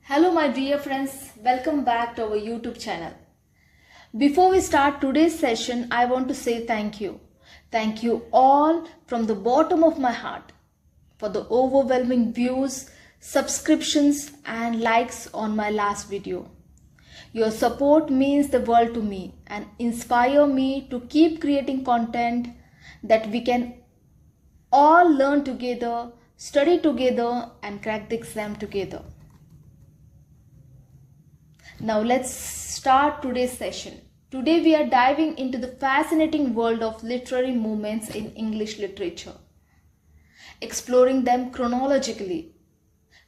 Hello my dear friends, welcome back to our YouTube channel. Before we start today's session, I want to say thank you. Thank you all from the bottom of my heart for the overwhelming views, subscriptions and likes on my last video. Your support means the world to me and inspire me to keep creating content that we can all learn together, study together and crack the exam together. Now let's start today's session. Today we are diving into the fascinating world of literary movements in English literature, exploring them chronologically,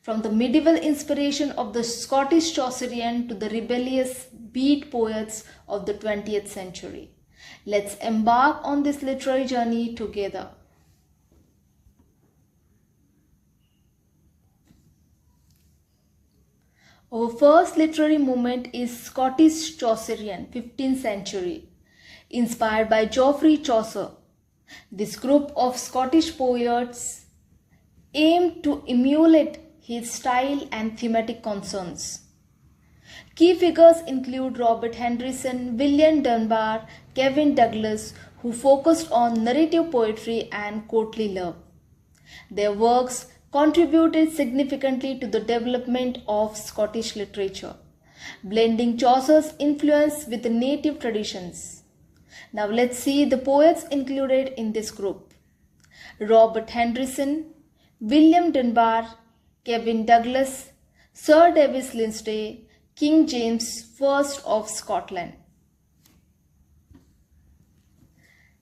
from the medieval inspiration of the Scottish Chaucerian to the rebellious beat poets of the 20th century. Let's embark on this literary journey together. Our first literary movement is Scottish Chaucerian, 15th century, inspired by Geoffrey Chaucer. This group of Scottish poets aimed to emulate his style and thematic concerns. Key figures include Robert Henryson, William Dunbar, Kevin Douglas, who focused on narrative poetry and courtly love. Their works contributed significantly to the development of Scottish literature, blending Chaucer's influence with the native traditions. Now let's see the poets included in this group. Robert Henryson, William Dunbar, Kevin Douglas, Sir Davis Lindsay, King James I of Scotland.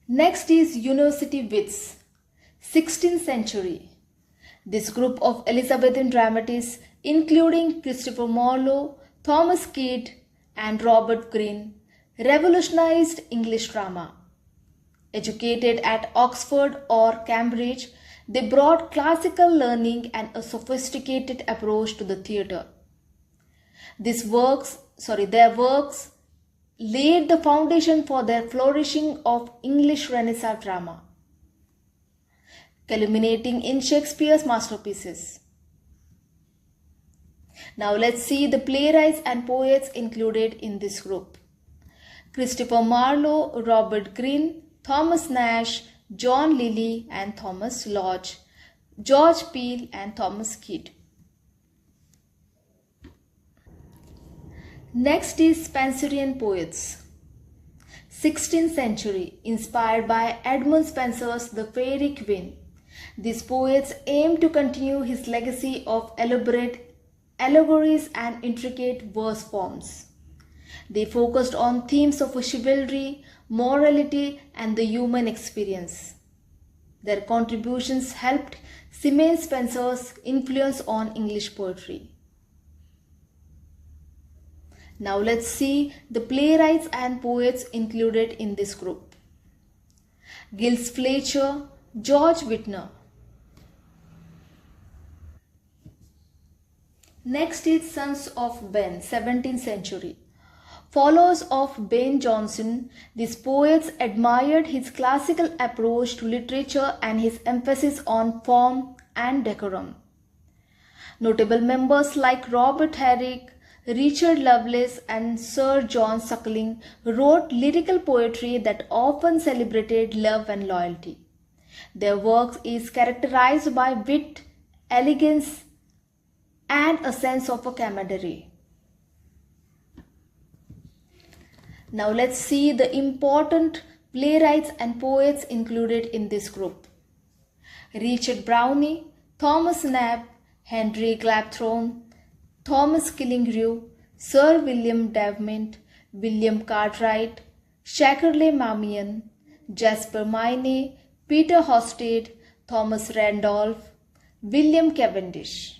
Next is University Wits, 16th century. This group of Elizabethan dramatists, including Christopher Marlowe, Thomas Kidd, and Robert Greene, revolutionized English drama. Educated at Oxford or Cambridge, they brought classical learning and a sophisticated approach to the theatre. Their works laid the foundation for their flourishing of English Renaissance drama, culminating in Shakespeare's masterpieces. Now let's see the playwrights and poets included in this group. Christopher Marlowe, Robert Greene, Thomas Nash, John Lilly and Thomas Lodge, George Peele and Thomas Kidd. Next is Spenserian poets, 16th century, inspired by Edmund Spenser's The Faerie Queene. These poets aim to continue his legacy of elaborate allegories and intricate verse forms. They focused on themes of chivalry, morality, and the human experience. Their contributions helped cement Spenser's influence on English poetry. Now let's see the playwrights and poets included in this group. Giles Fletcher, George Whitner. Next is Sons of Ben, 17th century. Followers of Ben Jonson, these poets admired his classical approach to literature and his emphasis on form and decorum. Notable members like Robert Herrick, Richard Lovelace and Sir John Suckling wrote lyrical poetry that often celebrated love and loyalty. Their work is characterized by wit, elegance, and a sense of a camaraderie. Now let's see the important playwrights and poets included in this group. Richard Browning, Thomas Knapp, Henry Clapthorne, Thomas Killigrew, Sir William Davenant, William Cartwright, Shakerley Marmion, Jasper Mayne, Peter Hosted, Thomas Randolph, William Cavendish.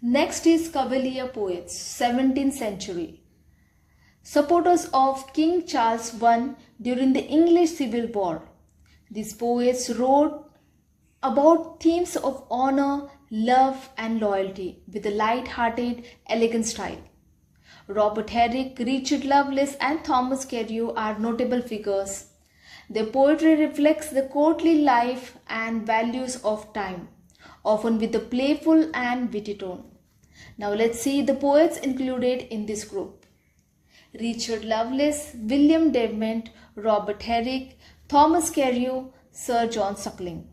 Next is Cavalier poets, 17th century. Supporters of King Charles I during the English Civil War. These poets wrote about themes of honor, love and loyalty with a light-hearted, elegant style. Robert Herrick, Richard Lovelace and Thomas Carew are notable figures. Their poetry reflects the courtly life and values of time, often with a playful and witty tone. Now let's see the poets included in this group. Richard Lovelace, William Devement, Robert Herrick, Thomas Carreau, Sir John Suckling.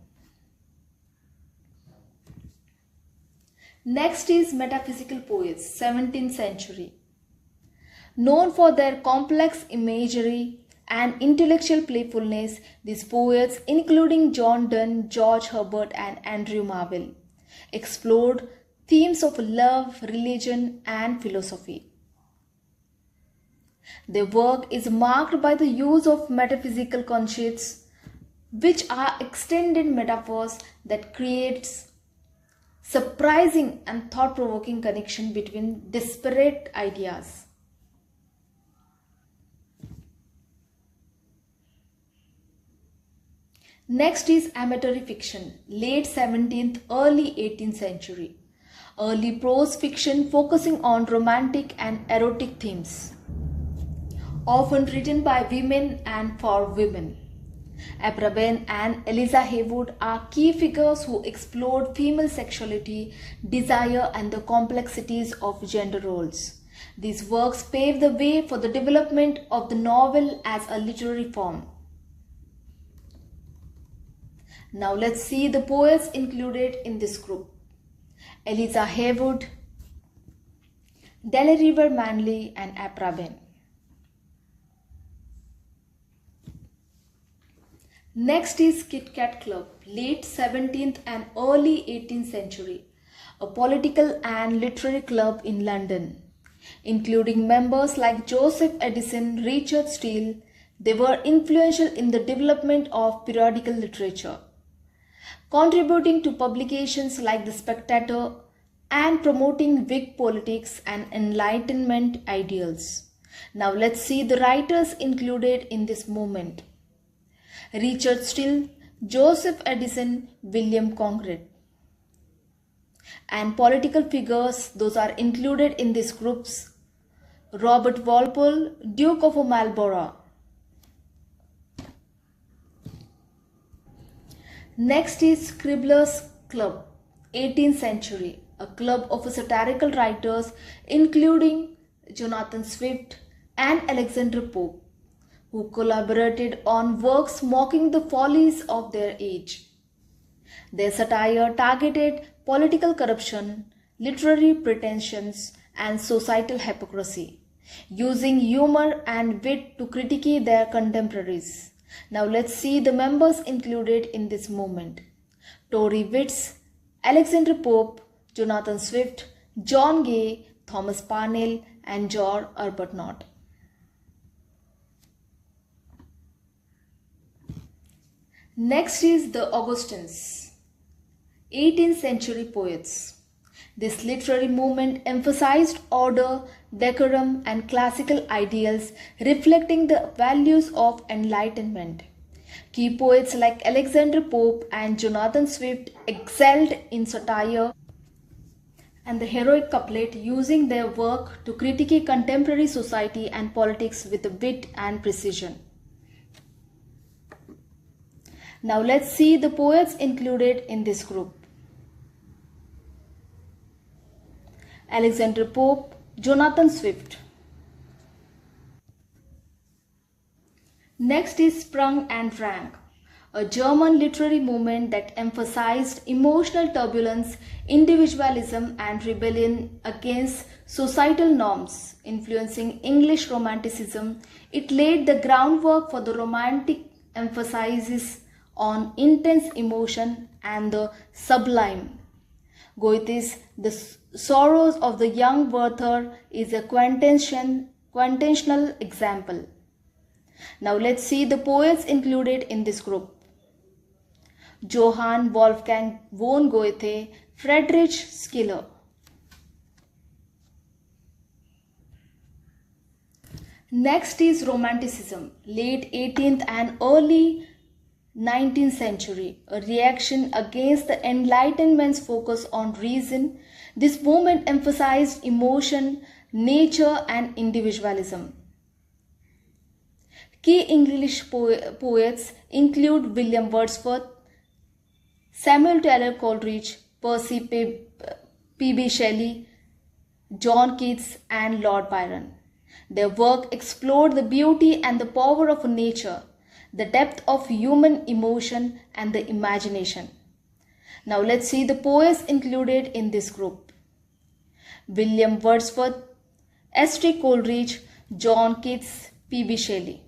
Next is Metaphysical Poets, 17th century. Known for their complex imagery and intellectual playfulness, these poets, including John Donne, George Herbert, and Andrew Marvell, explored themes of love, religion, and philosophy. Their work is marked by the use of metaphysical concepts, which are extended metaphors that creates surprising and thought-provoking connection between disparate ideas. Next is Amatory Fiction, late 17th, early 18th century. Early prose fiction focusing on romantic and erotic themes, often written by women and for women. Abraben and Eliza Haywood are key figures who explored female sexuality, desire, and the complexities of gender roles. These works paved the way for the development of the novel as a literary form. Now let's see the poets included in this group. Eliza Haywood, Della River Manley, and Abraben. Next is Kit Kat Club, late 17th and early 18th century, a political and literary club in London. Including members like Joseph Addison, Richard Steele, they were influential in the development of periodical literature, contributing to publications like The Spectator and promoting Whig politics and Enlightenment ideals. Now let's see the writers included in this movement. Richard Steele, Joseph Addison, William Congreve. And political figures, those are included in these groups: Robert Walpole, Duke of Marlborough. Next is Scribblers Club, 18th century, a club of satirical writers including Jonathan Swift and Alexander Pope, who collaborated on works mocking the follies of their age. Their satire targeted political corruption, literary pretensions, and societal hypocrisy, using humor and wit to critique their contemporaries. Now let's see the members included in this movement. Tory Wits, Alexander Pope, Jonathan Swift, John Gay, Thomas Parnell, and George Arbuthnot. Next is the Augustines, 18th century poets. This literary movement emphasized order, decorum, and classical ideals, reflecting the values of enlightenment. Key poets like Alexander Pope and Jonathan Swift excelled in satire and the heroic couplet, using their work to critique contemporary society and politics with wit and precision. Now let's see the poets included in this group. Alexander Pope, Jonathan Swift. Next is Sprung and Drang, a German literary movement that emphasized emotional turbulence, individualism, and rebellion against societal norms. Influencing English Romanticism, it laid the groundwork for the Romantic emphasis on intense emotion and the sublime. Goethe's The Sorrows of the Young Werther is a quintessential example. Now let's see the poets included in this group. Johann Wolfgang von Goethe, Friedrich Schiller. Next is Romanticism, late 18th and early 19th century, a reaction against the Enlightenment's focus on reason. This movement emphasized emotion, nature, and individualism. Key English poets include William Wordsworth, Samuel Taylor Coleridge, Percy P.B. Shelley, John Keats, and Lord Byron. Their work explored the beauty and the power of nature, the depth of human emotion, and the imagination. Now let's see the poets included in this group. William Wordsworth, S.T. Coleridge, John Keats, P.B. Shelley.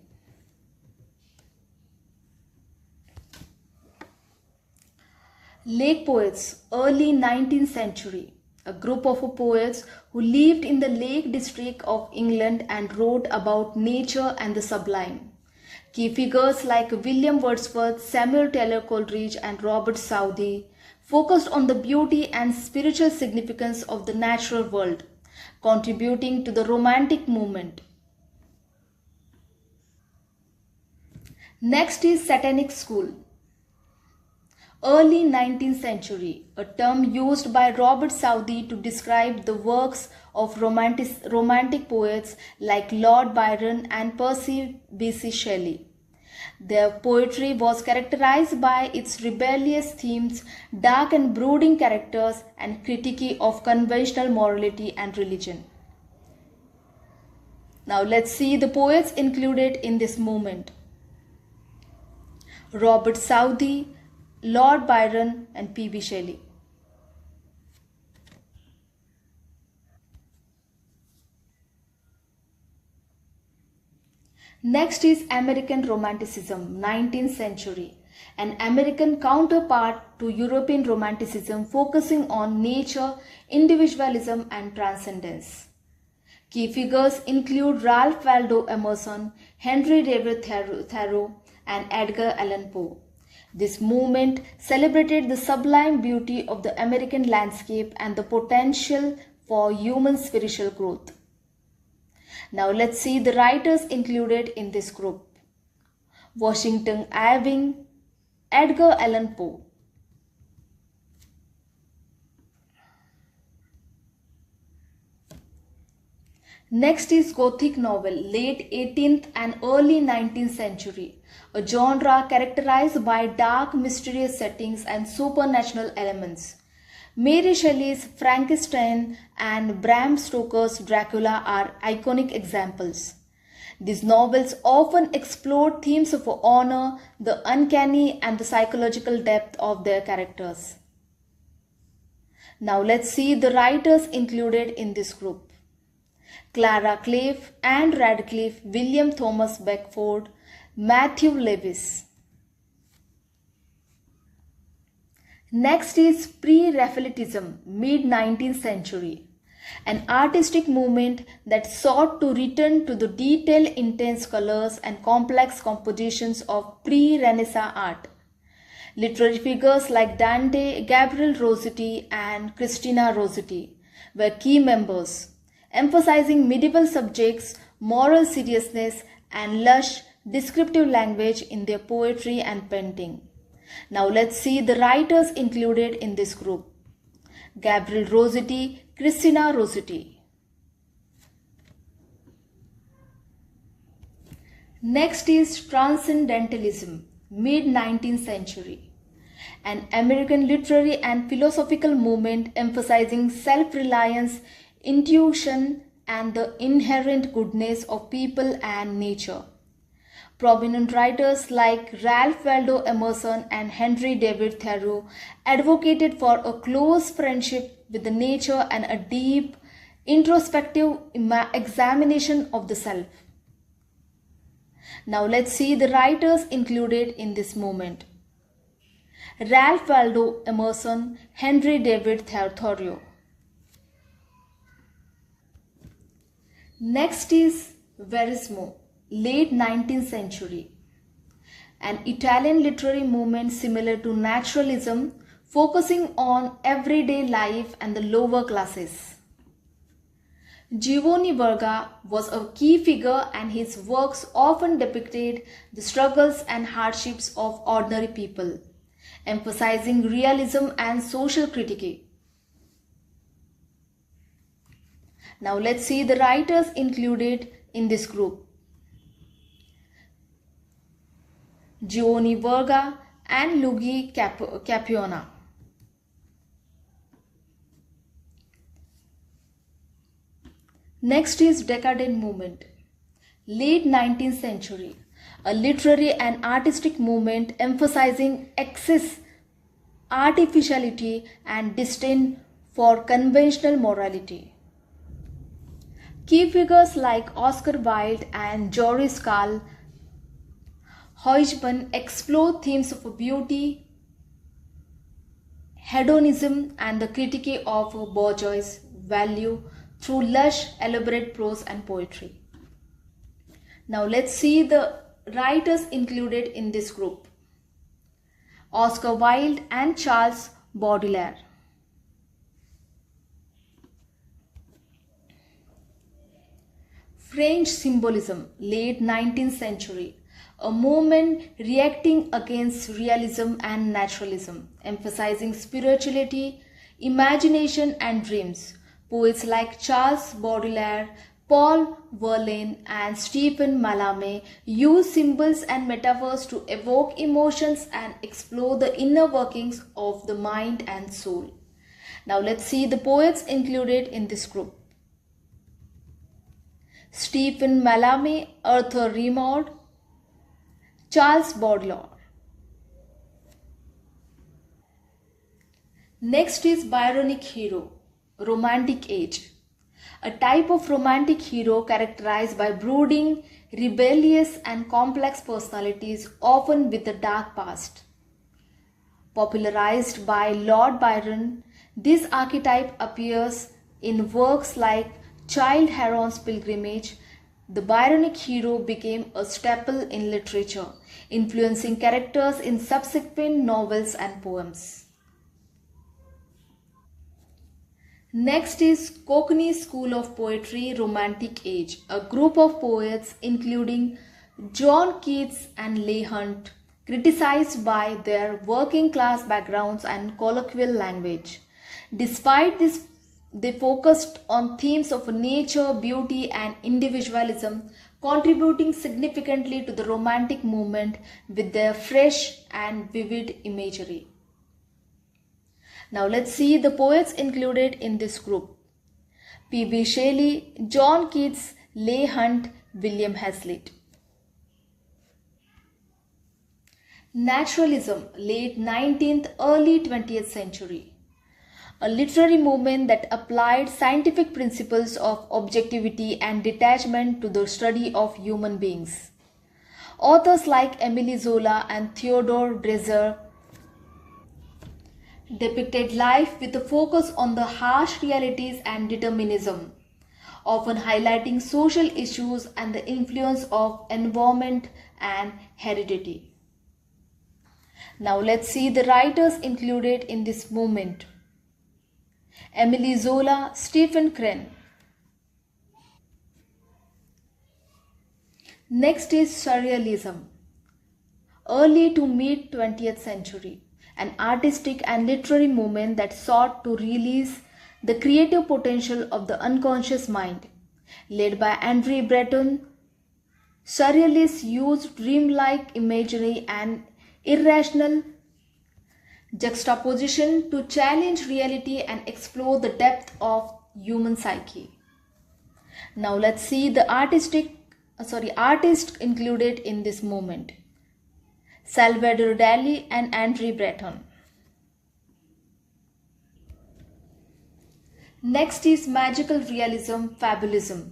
Lake Poets, early 19th century. A group of poets who lived in the Lake District of England and wrote about nature and the sublime. Key figures like William Wordsworth, Samuel Taylor Coleridge, and Robert Southey focused on the beauty and spiritual significance of the natural world, contributing to the Romantic movement. Next is Satanic School. Early 19th century, a term used by Robert Southey to describe the works of romantic poets like Lord Byron and Percy B.C. Shelley. Their poetry was characterized by its rebellious themes, dark and brooding characters, and critique of conventional morality and religion. Now let's see the poets included in this movement. Robert Southey, Lord Byron, and P.B. Shelley. Next is American Romanticism, 19th century, an American counterpart to European Romanticism focusing on nature, individualism, and transcendence. Key figures include Ralph Waldo Emerson, Henry David Thoreau, and Edgar Allan Poe. This movement celebrated the sublime beauty of the American landscape and the potential for human spiritual growth. Now let's see the writers included in this group. Washington Irving, Edgar Allan Poe. Next is Gothic Novel, late 18th and early 19th century, a genre characterized by dark, mysterious settings and supernatural elements. Mary Shelley's Frankenstein and Bram Stoker's Dracula are iconic examples. These novels often explore themes of honor, the uncanny, and the psychological depth of their characters. Now let's see the writers included in this group. Clara Cliff, Anne Radcliffe, William Thomas Beckford, Matthew Lewis. Next is Pre-Raphaelitism, mid-19th century, an artistic movement that sought to return to the detailed, intense colors and complex compositions of pre-Renaissance art. Literary figures like Dante, Gabriel Rossetti, and Christina Rossetti were key members, emphasizing medieval subjects, moral seriousness, and lush, descriptive language in their poetry and painting. Now let's see the writers included in this group. Gabriel Rossetti, Christina Rossetti. Next is Transcendentalism, mid-19th century, an American literary and philosophical movement emphasizing self-reliance, intuition, and the inherent goodness of people and nature. Prominent writers like Ralph Waldo Emerson and Henry David Thoreau advocated for a close friendship with the nature and a deep, introspective examination of the self. Now let's see the writers included in this movement. Ralph Waldo Emerson, Henry David Thoreau. Next is Verso, late 19th century, an Italian literary movement similar to Naturalism, focusing on everyday life and the lower classes. Giovanni Verga was a key figure, and his works often depicted the struggles and hardships of ordinary people, emphasizing realism and social critique. Now let's see the writers included in this group. Giovanni Verga, and Luigi Capiona. Next is decadent movement. Late 19th century, a literary and artistic movement emphasizing excess, artificiality, and disdain for conventional morality. Key figures like Oscar Wilde and Joris Karl Huysmans explore themes of beauty, hedonism, and the critique of bourgeois value through lush, elaborate prose and poetry. Now let's see the writers included in this group. Oscar Wilde and Charles Baudelaire. French symbolism, late 19th century, a movement reacting against realism and naturalism, emphasizing spirituality, imagination and dreams. Poets like Charles Baudelaire, Paul Verlaine, and Stephen Mallarmé use symbols and metaphors to evoke emotions and explore the inner workings of the mind and soul. Now let's see the poets included in this group. Stephen Mallarmé, Arthur Rimbaud, Charles Baudelaire. Next is Byonic hero, Romantic age. A type of romantic hero characterized by brooding, rebellious and complex personalities, often with a dark past. Popularized by Lord Byron, this archetype appears in works like Childe Harold's Pilgrimage. The Byronic hero became a staple in literature, influencing characters in subsequent novels and poems. Next is Cockney School of Poetry, Romantic Age, a group of poets including John Keats and Leigh Hunt, criticized by their working class backgrounds and colloquial language. Despite this, they focused on themes of nature, beauty, and individualism, contributing significantly to the Romantic movement with their fresh and vivid imagery. Now let's see the poets included in this group. P.B. Shelley, John Keats, Leigh Hunt, William Hazlitt. Naturalism, late 19th, early 20th century. A literary movement that applied scientific principles of objectivity and detachment to the study of human beings. Authors like Émile Zola and Theodore Dreiser depicted life with a focus on the harsh realities and determinism, often highlighting social issues and the influence of environment and heredity. Now let's see the writers included in this movement. Émile Zola, Stephen Crane. Next is Surrealism, early to mid 20th century, an artistic and literary movement that sought to release the creative potential of the unconscious mind. Led by André Breton, Surrealists used dreamlike imagery and irrational juxtaposition to challenge reality and explore the depth of human psyche. Now let's see the artists included in this movement. Salvador Dali and André Breton. Next is Magical Realism, Fabulism,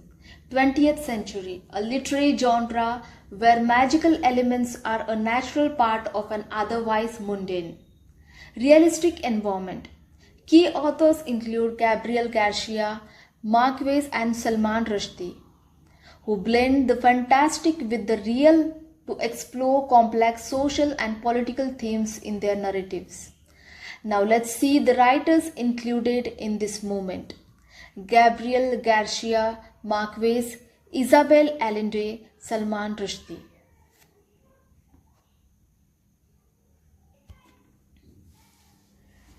20th century, a literary genre where magical elements are a natural part of an otherwise mundane, realistic environment. Key authors include Gabriel Garcia Marquez and Salman Rushdie, who blend the fantastic with the real to explore complex social and political themes in their narratives. Now let's see the writers included in this movement. Gabriel Garcia Marquez, Isabel Allende, Salman Rushdie.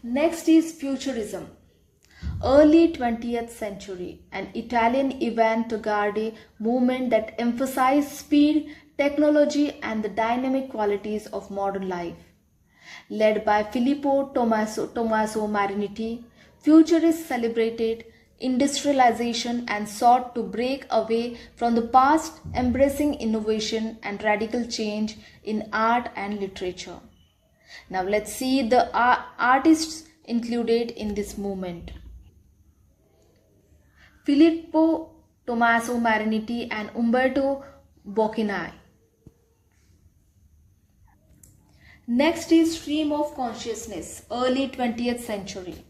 Next is Futurism, early 20th century, an Italian avant-garde movement that emphasized speed, technology, and the dynamic qualities of modern life. Led by Filippo Tommaso Marinetti, Futurists celebrated industrialization and sought to break away from the past, embracing innovation and radical change in art and literature. Now let's see the artists included in this movement. Filippo Tommaso Marinetti and Umberto Boccaini. Next is stream of consciousness, early 20th century.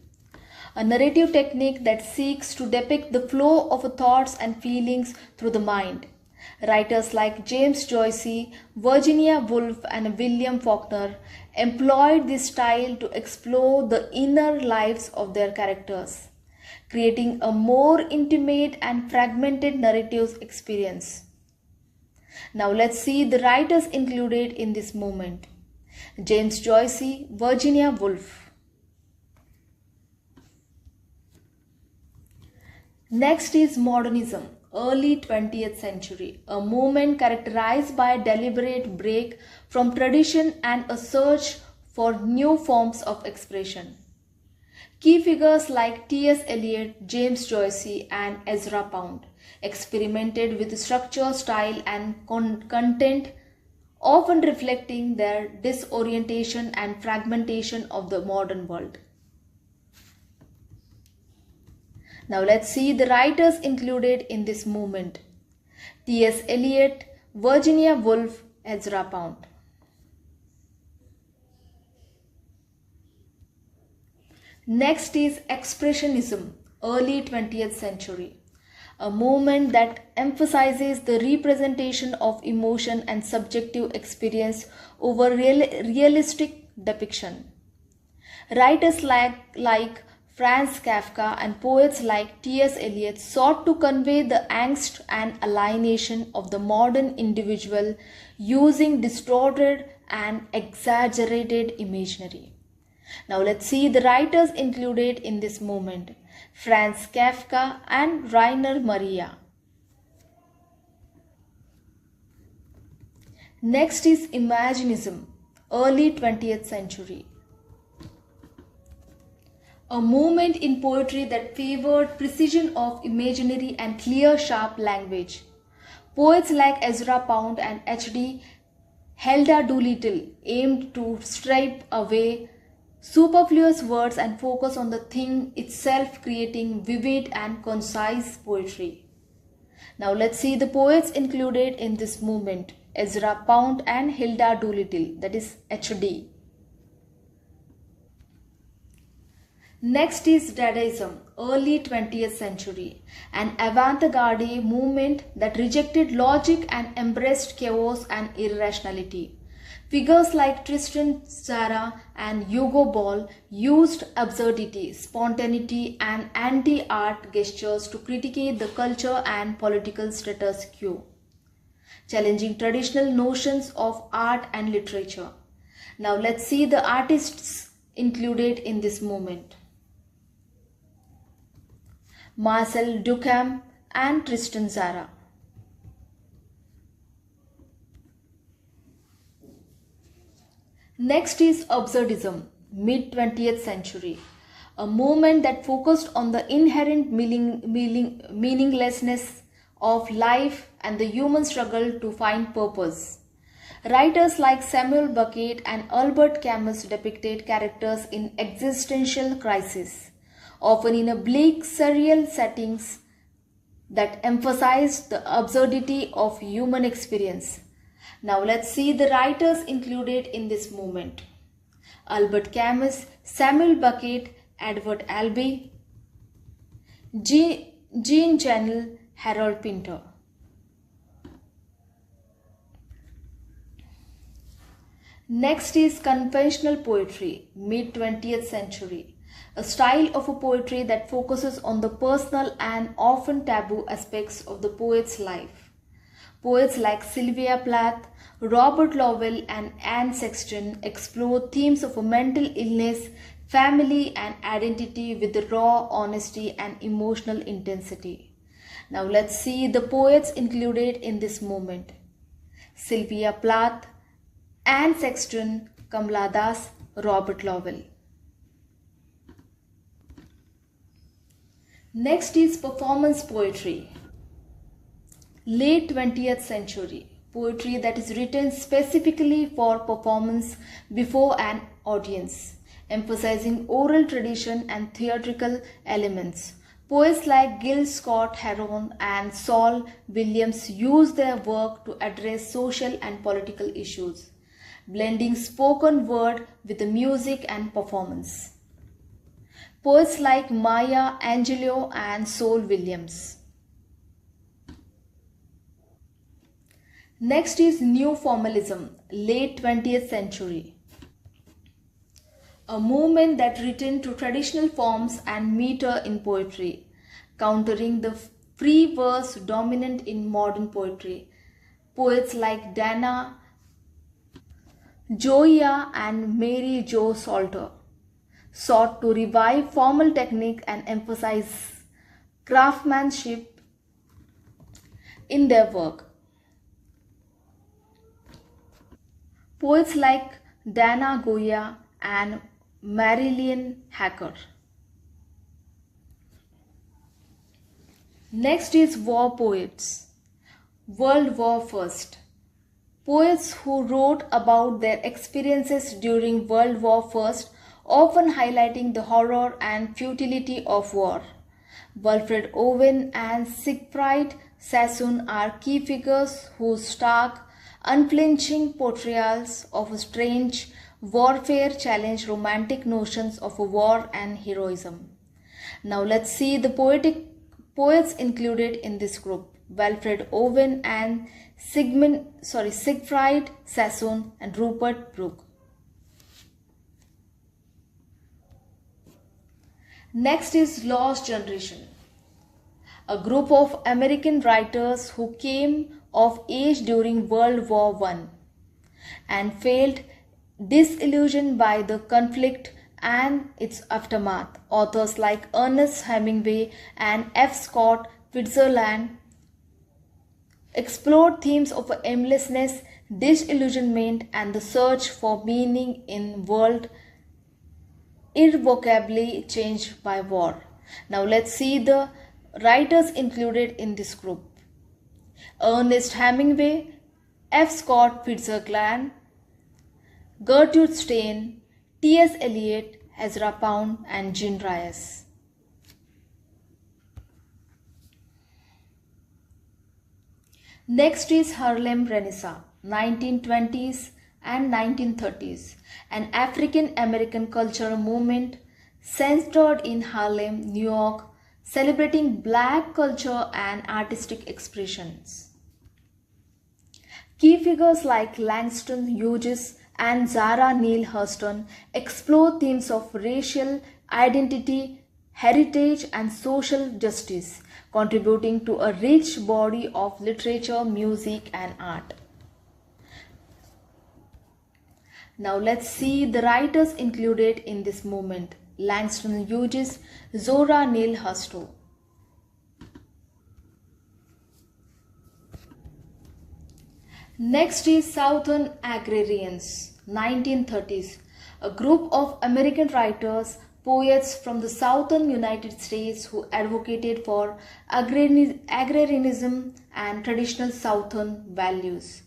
A narrative technique that seeks to depict the flow of thoughts and feelings through the mind. Writers like James Joyce, Virginia Woolf, and William Faulkner employed this style to explore the inner lives of their characters, creating a more intimate and fragmented narrative experience. Now let's see the writers included in this movement. James Joyce, Virginia Woolf. Next is Modernism, early 20th century, a movement characterized by a deliberate break from tradition and a search for new forms of expression. Key figures like T.S. Eliot, James Joyce, and Ezra Pound experimented with structure, style, and content, often reflecting their disorientation and fragmentation of the modern world. Now let's see the writers included in this movement. T.S. Eliot, Virginia Woolf, Ezra Pound. Next is Expressionism, early 20th century, a movement that emphasizes the representation of emotion and subjective experience over realistic depiction. Writers like Franz Kafka and poets like T.S. Eliot sought to convey the angst and alienation of the modern individual using distorted and exaggerated imagery. Now let's see the writers included in this movement. Franz Kafka and Rainer Maria. Next is Imaginism, early 20th century, a movement in poetry that favored precision of imaginary and clear, sharp language. Poets like Ezra Pound and H.D. Helda Doolittle aimed to stripe away superfluous words and focus on the thing itself, creating vivid and concise poetry. Now let's see the poets included in this movement. Ezra Pound and Hilda Doolittle, that is H.D. Next is Dadaism, early 20th century, an avant-garde movement that rejected logic and embraced chaos and irrationality. Figures like Tristan Tzara and Hugo Ball used absurdity, spontaneity, and anti-art gestures to critique the culture and political status quo, challenging traditional notions of art and literature. Now let's see the artists included in this movement. Marcel Duchamp and Tristan Tzara. Next is Absurdism, mid-20th century, a movement that focused on the inherent meaninglessness of life and the human struggle to find purpose. Writers like Samuel Beckett and Albert Camus depicted characters in existential crisis, often in a bleak, surreal settings that emphasized the absurdity of human experience. Now let's see the writers included in this movement. Albert Camus, Samuel Beckett, Edward Albee, Jean Chanel, Harold Pinter. Next is conventional poetry, mid-20th century, a style of a poetry that focuses on the personal and often taboo aspects of the poet's life. Poets like Sylvia Plath, Robert Lowell, and Anne Sexton explore themes of a mental illness, family, and identity with raw honesty and emotional intensity. Now let's see the poets included in this movement. Sylvia Plath, Anne Sexton, Kamala Das, Robert Lowell. Next is performance poetry. Late 20th century. Poetry that is written specifically for performance before an audience, emphasizing oral tradition and theatrical elements. Poets like Gil Scott Heron and Saul Williams use their work to address social and political issues, blending spoken word with the music and performance. Poets like Maya Angelou and Saul Williams. Next is New Formalism, late 20th century. A movement that returned to traditional forms and meter in poetry, countering the free verse dominant in modern poetry. Poets like Dana Gioia and Mary Jo Salter sought to revive formal technique and emphasize craftsmanship in their work. Poets like Dana Goya and Marilyn Hacker. Next is war poets. World War First. Poets who wrote about their experiences during World War First, often highlighting the horror and futility of war. Wilfred Owen and Siegfried Sassoon are key figures whose stark, unflinching portrayals of a strange warfare challenge romantic notions of a war and heroism. Now let's see the poets included in this group. Wilfred Owen and Siegfried Sassoon and Rupert Brooke. Next is Lost Generation, a group of American writers who came of age during World War I and felt disillusioned by the conflict and its aftermath. Authors like Ernest Hemingway and F. Scott Fitzgerald explored themes of aimlessness, disillusionment, and the search for meaning in a world irrevocably changed by war. Now let's see the writers included in this group. Ernest Hemingway, F. Scott Fitzgerald, Gertrude Stein, T.S. Eliot, Ezra Pound, and Jean Reyes. Next is Harlem Renaissance, 1920s and 1930s, an African-American cultural movement centered in Harlem, New York, celebrating Black culture and artistic expressions. Key figures like Langston Hughes and Zara Neale Hurston explore themes of racial identity, heritage, and social justice, contributing to a rich body of literature, music, and art. Now let's see the writers included in this movement. Langston Hughes, Zora Neale Hurston. Next is Southern Agrarians, 1930s, a group of American writers, poets from the southern United States who advocated for agrarianism and traditional southern values.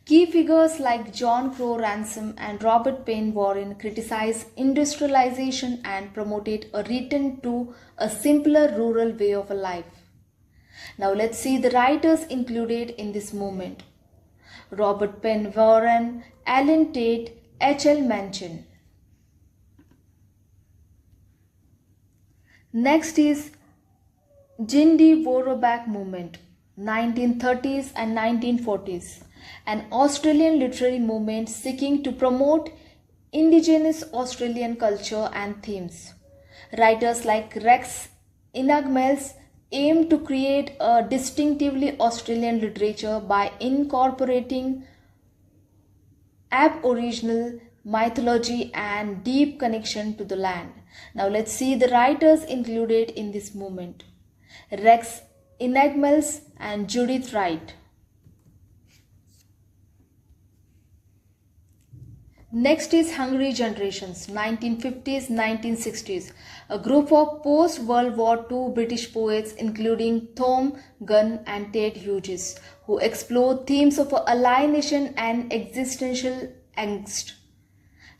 Key figures like John Crowe Ransom and Robert Payne Warren criticized industrialization and promoted a return to a simpler rural way of life. Now let's see the writers included in this movement. Robert Payne Warren, Alan Tate, H.L. Mencken. Next is Jindy Vorak movement, 1930s and 1940s, an Australian literary movement seeking to promote indigenous Australian culture and themes. Writers like Rex Inagmels aim to create a distinctively Australian literature by incorporating Aboriginal mythology and deep connection to the land. Now let's see the writers included in this movement. Rex Inagmels and Judith Wright. Next is Hungry Generations, 1950s, 1960s, a group of post-World War II British poets including Tom Gunn and Ted Hughes, who explore themes of alienation and existential angst.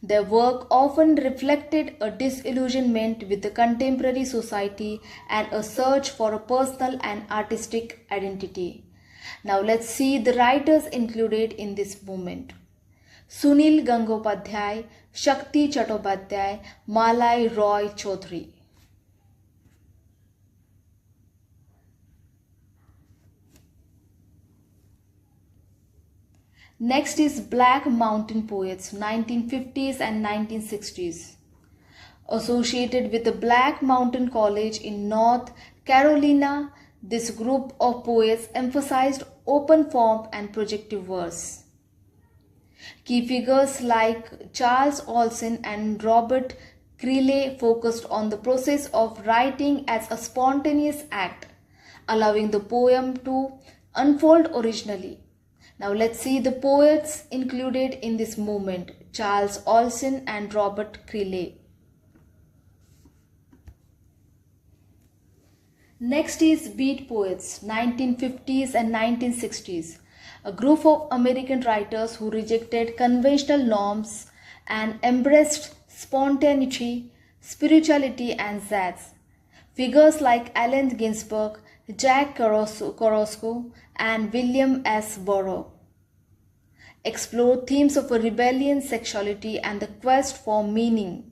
Their work often reflected a disillusionment with the contemporary society and a search for a personal and artistic identity. Now let's see the writers included in this movement. Sunil Gangopadhyay, Shakti Chattopadhyay, Malai Roy Chaudhary. Next is Black Mountain Poets, 1950s and 1960s. Associated with the Black Mountain College in North Carolina, this group of poets emphasized open form and projective verse. Key figures like Charles Olson and Robert Creeley focused on the process of writing as a spontaneous act, allowing the poem to unfold originally. Now let's see the poets included in this movement, Charles Olson and Robert Creeley. Next is Beat Poets, 1950s and 1960s. A group of American writers who rejected conventional norms and embraced spontaneity, spirituality, and jazz. Figures like Allen Ginsberg, Jack Kerouac, and William S. Burroughs explore themes of a rebellion, sexuality, and the quest for meaning,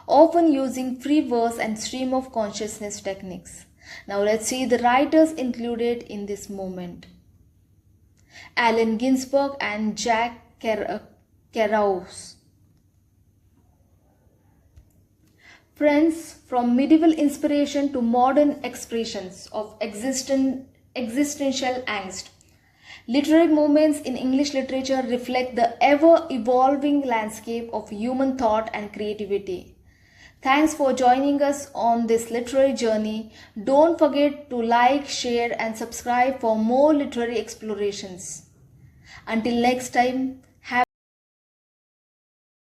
often using free verse and stream of consciousness techniques. Now let's see the writers included in this movement. Allen Ginsberg and Jack Kerouac. Friends, from medieval inspiration to modern expressions of existential angst, literary movements in English literature reflect the ever-evolving landscape of human thought and creativity. Thanks for joining us on this literary journey. Don't forget to like, share, and subscribe for more literary explorations. Until next time,